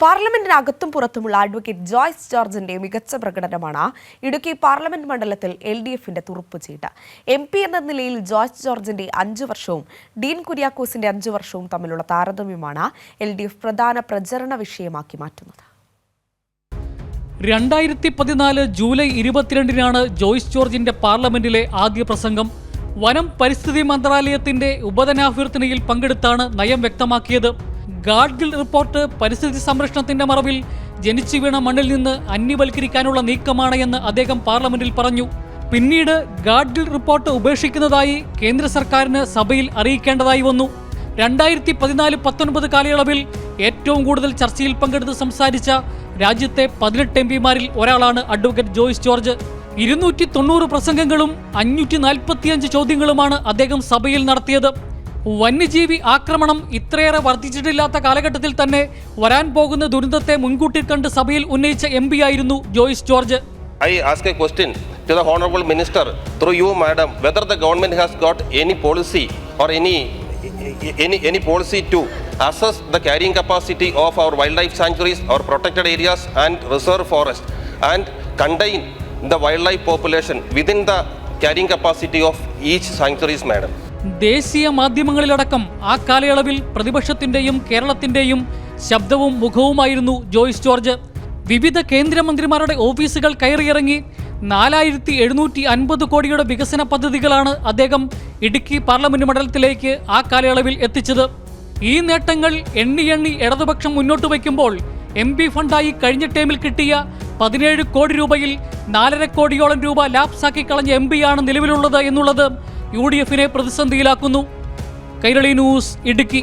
പാർലമെന്റിനകത്തും പുറത്തുമുള്ള advocate Joyce ജോർജിന്റെ മികച്ച പ്രകടനമാണ് ഇടുക്കി പാർലമെന്റ് മണ്ഡലത്തിൽ LDFന്റെ തുറുപ്പുചീട്ട്. MP എന്ന നിലയിൽ ജോയ്സ് ജോർജിന്റെ 5 വർഷവും ഡീൻ കുര്യാക്കോസിന്റെ 5 വർഷവും തമ്മിലുള്ള താരതമ്യമാണ് LDF പ്രധാന പ്രചരണ വിഷയമാക്കി മാറ്റുന്നത്. 2014 ജൂലൈ 22-നാണ് ജോയ്സ് ജോർജിന്റെ പാർലമെന്റിലെ ആദ്യ പ്രസംഗം. വനം പരിസ്ഥിതി മന്ത്രാലയത്തിന്റെ ഉപധനാഭ്യർത്ഥനയിൽ പങ്കെടുത്താണ് നയം വ്യക്തമാക്കിയത്. ഗാഡ്ഗിൽ റിപ്പോർട്ട് പരിസ്ഥിതി സംരക്ഷണത്തിന്റെ മറവിൽ ജനിച്ചു വീണ മണ്ണിൽ നിന്ന് അന്യവൽക്കരിക്കാനുള്ള നീക്കമാണ് എന്ന് അദ്ദേഹം പാർലമെന്റിൽ പറഞ്ഞു. പിന്നീട് ഗാഡ്ഗിൽ റിപ്പോർട്ട് ഉപേക്ഷിക്കുന്നതായി കേന്ദ്ര സർക്കാരിന് സഭയിൽ അറിയിക്കേണ്ടതായി വന്നു. 2014-19 കാലയളവിൽ ഏറ്റവും കൂടുതൽ ചർച്ചയിൽ പങ്കെടുത്ത് സംസാരിച്ച രാജ്യത്തെ 18 MPമാരിൽ ഒരാളാണ് അഡ്വക്കേറ്റ് ജോയ്സ് ജോർജ്. 290 പ്രസംഗങ്ങളും 545 ചോദ്യങ്ങളുമാണ് അദ്ദേഹം സഭയിൽ നടത്തിയത്. വന്യജീവി ആക്രമണം ഇത്രയേറെ വർദ്ധിച്ചിട്ടില്ലാത്ത കാലഘട്ടത്തിൽ തന്നെ വരാൻ പോകുന്ന ദുരന്തത്തെ മുൻകൂട്ടി കണ്ട് സഭയിൽ ഉന്നയിച്ച MP ആയിരുന്നു Joice George. I ask a question to the Honorable Minister through you, Madam, whether the government has got any policy or any policy to assess the carrying capacity of our wildlife sanctuaries, our protected areas and reserve forest, and contain the wildlife population within the carrying capacity of each sanctuaries, Madam. ദേശീയ മാധ്യമങ്ങളിലടക്കം ആ കാലയളവിൽ പ്രതിപക്ഷത്തിന്റെയും കേരളത്തിന്റെയും ശബ്ദവും മുഖവുമായിരുന്നു Joyce George. വിവിധ കേന്ദ്രമന്ത്രിമാരുടെ ഓഫീസുകൾ കയറിയിറങ്ങി 4750 കോടിയുടെ വികസന പദ്ധതികളാണ് അദ്ദേഹം ഇടുക്കി പാർലമെന്റ് മണ്ഡലത്തിലേക്ക് ആ കാലയളവിൽ എത്തിച്ചത്. ഈ നേട്ടങ്ങൾ എണ്ണി ഇടതുപക്ഷം മുന്നോട്ട് വയ്ക്കുമ്പോൾ MP ഫണ്ടായി കഴിഞ്ഞ ടൈമിൽ കിട്ടിയ 17 കോടി രൂപയിൽ 4.5 കോടിയോളം രൂപ ലാപ്സാക്കി കളഞ്ഞ MP-യാണ് നിലവിലുള്ളത് എന്നുള്ളത് UDF-നെ പ്രതിസന്ധിയിലാക്കുന്നു. കൈരളി ന്യൂസ്, ഇടുക്കി.